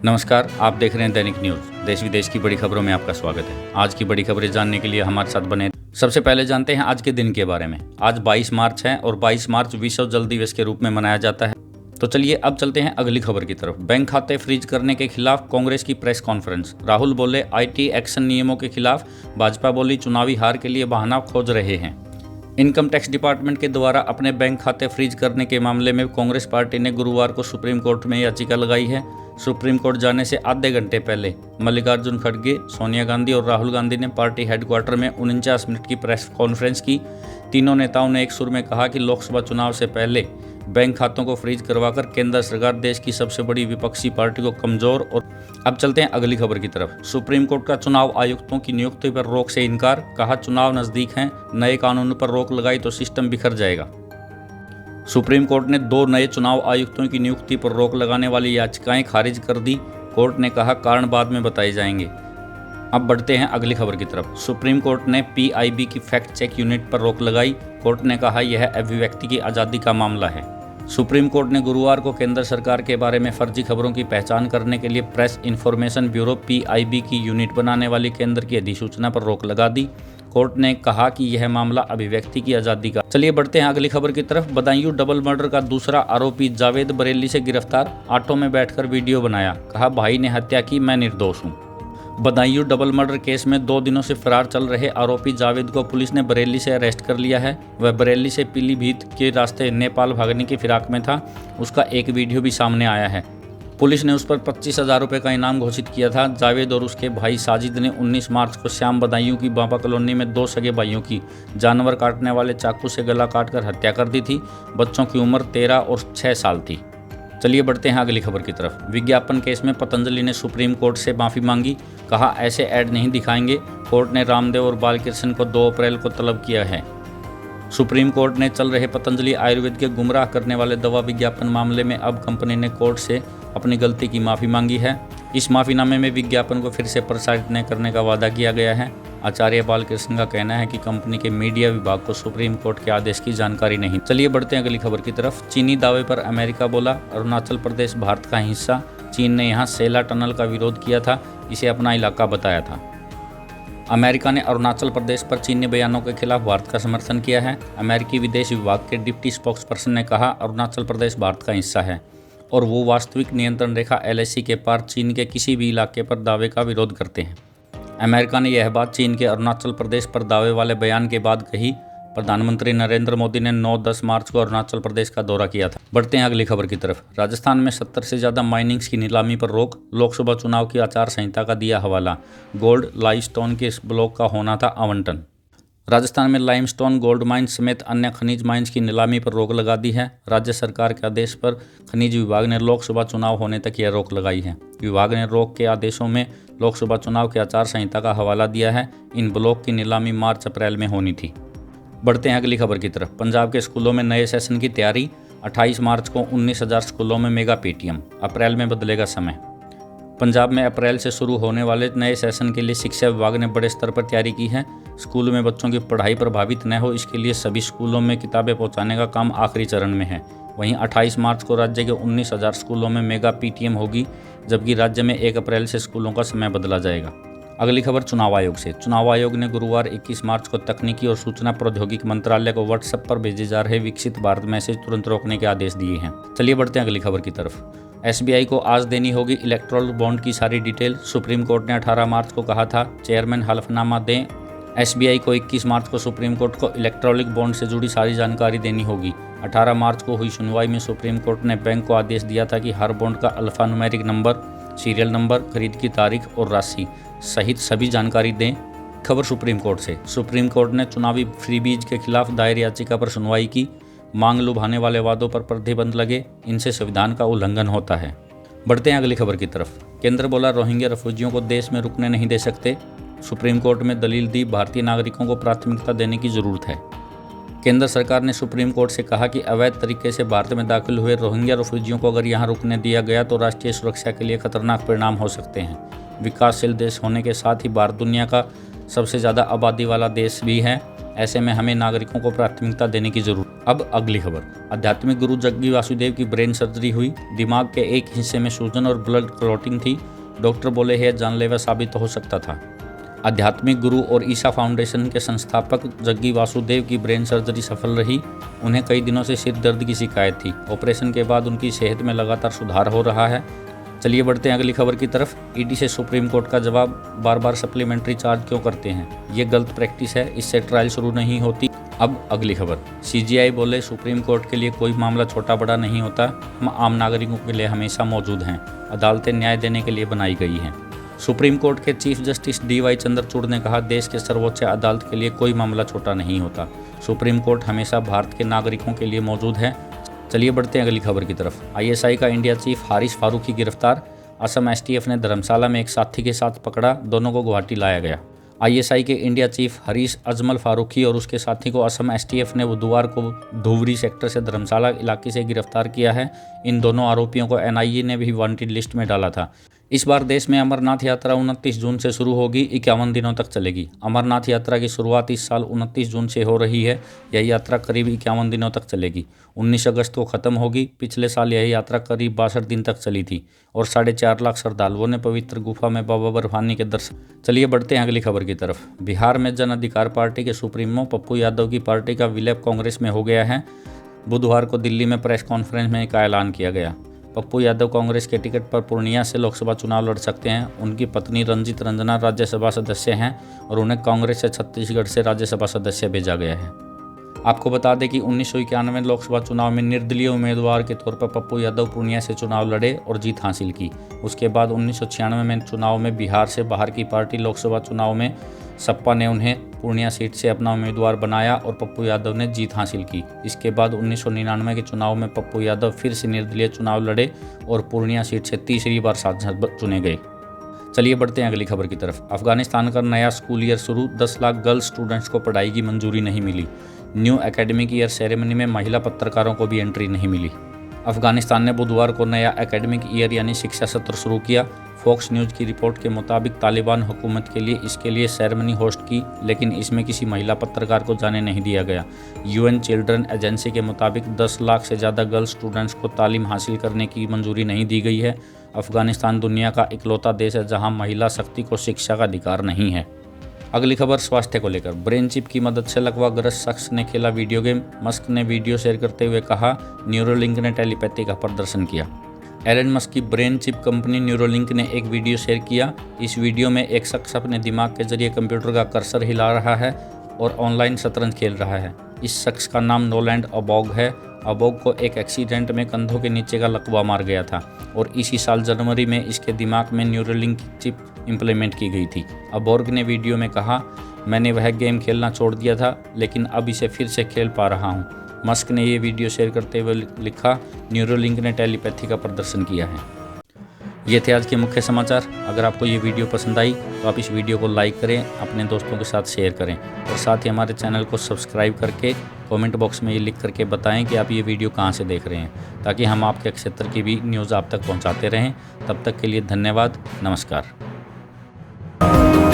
नमस्कार, आप देख रहे हैं दैनिक न्यूज़। देश विदेश की बड़ी खबरों में आपका स्वागत है। आज की बड़ी खबरें जानने के लिए हमारे साथ बने। सबसे पहले जानते हैं आज के दिन के बारे में। आज 22 मार्च है और 22 मार्च विश्व जल दिवस के रूप में मनाया जाता है। तो चलिए अब चलते हैं अगली खबर की तरफ। बैंक खाते फ्रीज करने के खिलाफ कांग्रेस की प्रेस कॉन्फ्रेंस। राहुल बोले IT एक्शन नियमों के खिलाफ, भाजपा बोली चुनावी हार के लिए बहाना खोज रहे हैं। इनकम टैक्स डिपार्टमेंट के द्वारा अपने बैंक खाते फ्रीज करने के मामले में कांग्रेस पार्टी ने गुरुवार को सुप्रीम कोर्ट में याचिका लगाई है। सुप्रीम कोर्ट जाने से आधे घंटे पहले मल्लिकार्जुन खड़गे, सोनिया गांधी और राहुल गांधी ने पार्टी हेडक्वार्टर में 49 मिनट की प्रेस कॉन्फ्रेंस की। तीनों नेताओं ने एक सुर में कहा कि लोकसभा चुनाव से पहले बैंक खातों को फ्रीज करवाकर केंद्र सरकार देश की सबसे बड़ी विपक्षी पार्टी को कमजोर। और अब चलते हैं अगली खबर की तरफ। सुप्रीम कोर्ट का चुनाव आयुक्तों की नियुक्ति पर रोक से इनकार। कहा चुनाव नजदीक हैं, नए कानून पर रोक लगाई तो सिस्टम बिखर जाएगा। सुप्रीम कोर्ट ने 2 नए चुनाव आयुक्तों की नियुक्ति पर रोक लगाने वाली याचिकाएं खारिज कर दी। कोर्ट ने कहा कारण बाद में बताए जाएंगे। अब बढ़ते हैं अगली खबर की तरफ। सुप्रीम कोर्ट ने PIB की फैक्ट चेक यूनिट पर रोक लगाई। कोर्ट ने कहा यह अभिव्यक्ति की आज़ादी का मामला है। सुप्रीम कोर्ट ने गुरुवार को केंद्र सरकार के बारे में फर्जी खबरों की पहचान करने के लिए प्रेस इन्फॉर्मेशन ब्यूरो PIB की यूनिट बनाने वाली केंद्र की अधिसूचना पर रोक लगा दी। कोर्ट ने कहा कि यह मामला अभिव्यक्ति की आज़ादी का। चलिए बढ़ते हैं अगली खबर की तरफ। बदायूं डबल मर्डर का दूसरा आरोपी जावेद बरेली से गिरफ्तार। ऑटो में बैठकर वीडियो बनाया, कहा भाई ने हत्या की, मैं निर्दोष हूँ। बदायूं डबल मर्डर केस में 2 दिनों से फरार चल रहे आरोपी जावेद को पुलिस ने बरेली से अरेस्ट कर लिया है। वह बरेली से पीलीभीत के रास्ते नेपाल भागने की फिराक में था। उसका एक वीडियो भी सामने आया है। पुलिस ने उस पर 25,000 रुपये का इनाम घोषित किया था। जावेद और उसके भाई साजिद ने 19 मार्च को श्याम बदायूं की बांपा कॉलोनी में 2 सगे भाइयों की जानवर काटने वाले चाकू से गला काटकर हत्या कर दी थी। बच्चों की उम्र 13 और 6 साल थी। चलिए बढ़ते हैं अगली खबर की तरफ। विज्ञापन केस में पतंजलि ने सुप्रीम कोर्ट से माफ़ी मांगी। कहा ऐसे ऐड नहीं दिखाएंगे। कोर्ट ने रामदेव और बालकृष्ण को 2 अप्रैल को तलब किया है। सुप्रीम कोर्ट ने चल रहे पतंजलि आयुर्वेद के गुमराह करने वाले दवा विज्ञापन मामले में अब कंपनी ने कोर्ट से अपनी गलती की माफ़ी मांगी है। इस माफ़ीनामे में विज्ञापन को फिर से प्रसारित न करने का वादा किया गया है। आचार्य बालकृष्ण का कहना है कि कंपनी के मीडिया विभाग को सुप्रीम कोर्ट के आदेश की जानकारी नहीं। चलिए बढ़ते हैं अगली खबर की तरफ। चीनी दावे पर अमेरिका बोला, अरुणाचल प्रदेश भारत का हिस्सा। चीन ने यहाँ सेला टनल का विरोध किया था, इसे अपना इलाका बताया था। अमेरिका ने अरुणाचल प्रदेश पर चीनी बयानों के खिलाफ भारत का समर्थन किया है। अमेरिकी विदेश विभाग के डिप्टी स्पोक्सपर्सन ने कहा अरुणाचल प्रदेश भारत का हिस्सा है और वो वास्तविक नियंत्रण रेखा LAC के पार चीन के किसी भी इलाके पर दावे का विरोध करते हैं। अमेरिका ने यह बात चीन के अरुणाचल प्रदेश पर दावे वाले बयान के बाद कही। प्रधानमंत्री नरेंद्र मोदी ने 9-10 मार्च को अरुणाचल प्रदेश का दौरा किया था। बढ़ते हैं अगली खबर की तरफ। राजस्थान में 70 से ज़्यादा माइनिंग्स की नीलामी पर रोक। लोकसभा चुनाव की आचार संहिता का दिया हवाला। गोल्ड लाइमस्टोन के इस ब्लॉक का होना था आवंटन। राजस्थान में लाइमस्टोन, गोल्ड माइन समेत अन्य खनिज माइंस की नीलामी पर रोक लगा दी है। राज्य सरकार के आदेश पर खनिज विभाग ने लोकसभा चुनाव होने तक यह रोक लगाई है। विभाग ने रोक के आदेशों में लोकसभा चुनाव की आचार संहिता का हवाला दिया है। इन ब्लॉक की नीलामी मार्च-अप्रैल में होनी थी। बढ़ते हैं अगली खबर की तरफ। पंजाब के स्कूलों में नए सेशन की तैयारी। 28 मार्च को 19,000 स्कूलों में मेगा PTM। अप्रैल में बदलेगा समय। पंजाब में अप्रैल से शुरू होने वाले नए सेशन के लिए शिक्षा विभाग ने बड़े स्तर पर तैयारी की है। स्कूल में बच्चों की पढ़ाई प्रभावित न हो, इसके लिए सभी स्कूलों में किताबें पहुंचाने का काम आखिरी चरण में है। वहीं 28 मार्च को राज्य के 19,000 स्कूलों में मेगा PTM होगी, जबकि राज्य में 1 अप्रैल से स्कूलों का समय बदला जाएगा। अगली खबर चुनाव आयोग से। चुनाव आयोग ने गुरुवार 21 मार्च को तकनीकी और सूचना प्रौद्योगिकी मंत्रालय को व्हाट्सएप पर भेजे जा रहे विकसित भारत मैसेज तुरंत रोकने के आदेश दिए हैं। चलिए बढ़ते हैं अगली खबर की तरफ। SBI को आज देनी होगी इलेक्ट्रल बॉन्ड की सारी डिटेल। सुप्रीम कोर्ट ने 18 मार्च को कहा था चेयरमैन हलफनामा दें। SBI को 21 मार्च को सुप्रीम कोर्ट को इलेक्ट्रॉनिक बॉन्ड से जुड़ी सारी जानकारी देनी होगी। 18 मार्च को हुई सुनवाई में सुप्रीम कोर्ट ने बैंक को आदेश दिया था कि हर बॉन्ड का अल्फान्यूमेरिक नंबर, सीरियल नंबर, खरीद की तारीख और राशि सहित सभी जानकारी दें। खबर सुप्रीम कोर्ट से। सुप्रीम कोर्ट ने चुनावी फ्रीबीज के खिलाफ दायर याचिका पर सुनवाई की। मांग लुभाने वाले वादों पर प्रतिबंध लगे, इनसे संविधान का उल्लंघन होता है। बढ़ते हैं अगली खबर की तरफ। केंद्र बोला रोहिंग्या रेफ्यूजियों को देश में रुकने नहीं दे सकते। सुप्रीम कोर्ट में दलील दी, भारतीय नागरिकों को प्राथमिकता देने की जरूरत है। केंद्र सरकार ने सुप्रीम कोर्ट से कहा कि अवैध तरीके से भारत में दाखिल हुए रोहिंग्या रेफ्यूजियों को अगर यहाँ रुकने दिया गया तो राष्ट्रीय सुरक्षा के लिए खतरनाक परिणाम हो सकते हैं। विकासशील देश होने के साथ ही भारत दुनिया का सबसे ज़्यादा आबादी वाला देश भी है। ऐसे में हमें नागरिकों को प्राथमिकता देने की जरूरत। अब अगली खबर। आध्यात्मिक गुरु जग्गी वासुदेव की ब्रेन सर्जरी हुई। दिमाग के एक हिस्से में सूजन और ब्लड क्लॉटिंग थी। डॉक्टर बोले यह जानलेवा साबित हो सकता था। आध्यात्मिक गुरु और ईशा फाउंडेशन के संस्थापक जग्गी वासुदेव की ब्रेन सर्जरी सफल रही। उन्हें कई दिनों से सिर दर्द की शिकायत थी। ऑपरेशन के बाद उनकी सेहत में लगातार सुधार हो रहा है। चलिए बढ़ते हैं अगली खबर की तरफ। ईडी से सुप्रीम कोर्ट का जवाब, बार बार सप्लीमेंट्री चार्ज क्यों करते हैं? ये गलत प्रैक्टिस है, इससे ट्रायल शुरू नहीं होती। अब अगली खबर। सीजीआई बोले सुप्रीम कोर्ट के लिए कोई मामला छोटा बड़ा नहीं होता, हम आम नागरिकों के लिए हमेशा मौजूद हैं। अदालतें न्याय देने के लिए बनाई गई हैं। सुप्रीम कोर्ट के चीफ जस्टिस डीवाई चंद्रचूड़ ने कहा, देश के सर्वोच्च अदालत के लिए कोई मामला छोटा नहीं होता। सुप्रीम कोर्ट हमेशा भारत के नागरिकों के लिए मौजूद है। चलिए बढ़ते हैं अगली खबर की तरफ। आईएसआई का इंडिया चीफ हारिस फारूकी गिरफ्तार। असम एसटीएफ ने धर्मशाला में एक साथी के साथ पकड़ा, दोनों को गुवाहाटी लाया गया। आईएसआई के इंडिया चीफ हरीश अजमल फारूकी और उसके साथी को असम एसटीएफ ने बुधवार को धुबरी सेक्टर से धर्मशाला इलाके से गिरफ्तार किया है। इन दोनों आरोपियों को एनआईए ने भी वांटेड लिस्ट में डाला था। इस बार देश में अमरनाथ यात्रा 29 जून से शुरू होगी, 51 दिनों तक चलेगी। अमरनाथ यात्रा की शुरुआत इस साल 29 जून से हो रही है। यह यात्रा करीब 51 दिनों तक चलेगी। 19 अगस्त को खत्म होगी। पिछले साल यह यात्रा करीब 62 दिन तक चली थी और 4.5 लाख श्रद्धालुओं ने पवित्र गुफा में बाबा बर्फानी के दर्शन। चलिए बढ़ते हैं अगली खबर की तरफ। बिहार में जन अधिकार पार्टी के सुप्रीमो पप्पू यादव की पार्टी का विलय कांग्रेस में हो गया है। बुधवार को दिल्ली में प्रेस कॉन्फ्रेंस में एक ऐलान किया गया। पप्पू यादव कांग्रेस के टिकट पर पूर्णिया से लोकसभा चुनाव लड़ सकते हैं। उनकी पत्नी रंजीत रंजना राज्यसभा सदस्य हैं और उन्हें कांग्रेस से छत्तीसगढ़ से राज्यसभा सदस्य भेजा गया है। आपको बता दें कि 1991 लोकसभा चुनाव में निर्दलीय उम्मीदवार के तौर पर पप्पू यादव पूर्णिया से चुनाव लड़े और जीत हासिल की। उसके बाद 1996 में चुनाव में बिहार से बाहर की पार्टी लोकसभा चुनाव में सपा ने उन्हें पूर्णिया सीट से अपना उम्मीदवार बनाया और पप्पू यादव ने जीत हासिल की। इसके बाद 1999 के चुनाव में पप्पू यादव फिर से निर्दलीय चुनाव लड़े और पूर्णिया सीट से तीसरी बार सांसद चुने गए। चलिए बढ़ते हैं अगली खबर की तरफ। अफगानिस्तान का नया स्कूल ईयर शुरू। 10 लाख गर्ल्स स्टूडेंट्स को पढ़ाई की मंजूरी नहीं मिली। न्यू एकेडमिक ईयर सेरेमनी में महिला पत्रकारों को भी एंट्री नहीं मिली। अफगानिस्तान ने बुधवार को नया एकेडमिक ईयर यानी शिक्षा सत्र शुरू किया। फॉक्स न्यूज़ की रिपोर्ट के मुताबिक तालिबान हुकूमत के लिए इसके लिए सेरेमनी होस्ट की, लेकिन इसमें किसी महिला पत्रकार को जाने नहीं दिया गया। यूएन चिल्ड्रन एजेंसी के मुताबिक 10 लाख से ज़्यादा गर्ल्स स्टूडेंट्स को तालीम हासिल करने की मंजूरी नहीं दी गई है। अफगानिस्तान दुनिया का इकलौता देश है जहां महिला शक्ति को शिक्षा का अधिकार नहीं है। अगली खबर स्वास्थ्य को लेकर। ब्रेन चिप की मदद से लकवाग्रस्त शख्स ने खेला वीडियो गेम। मस्क ने वीडियो शेयर करते हुए कहा, न्यूरोलिंक ने टेलीपैथी का प्रदर्शन किया। एलन मस्क की ब्रेन चिप कंपनी न्यूरोलिंक ने एक वीडियो शेयर किया। इस वीडियो में एक शख्स अपने दिमाग के जरिए कंप्यूटर का कर्सर हिला रहा है और ऑनलाइन शतरंज खेल रहा है। इस शख्स का नाम नोलैंड अबॉग है। अबॉग को एक एक्सीडेंट में कंधों के नीचे का लकवा मार गया था और इसी साल जनवरी में इसके दिमाग में न्यूरोलिंक चिप इम्प्लीमेंट की गई थी। अबॉर्ग ने वीडियो में कहा, मैंने वह गेम खेलना छोड़ दिया था लेकिन अब इसे फिर से खेल पा रहा हूँ। मस्क ने ये वीडियो शेयर करते हुए लिखा, न्यूरोलिंक ने टेलीपैथी का प्रदर्शन किया है। ये थे आज के मुख्य समाचार। अगर आपको ये वीडियो पसंद आई तो आप इस वीडियो को लाइक करें, अपने दोस्तों के साथ शेयर करें और साथ ही हमारे चैनल को सब्सक्राइब करके कमेंट बॉक्स में ये लिख करके बताएं कि आप ये वीडियो कहाँ से देख रहे हैं, ताकि हम आपके क्षेत्र की भी न्यूज़ आप तक पहुँचाते रहें। तब तक के लिए धन्यवाद, नमस्कार।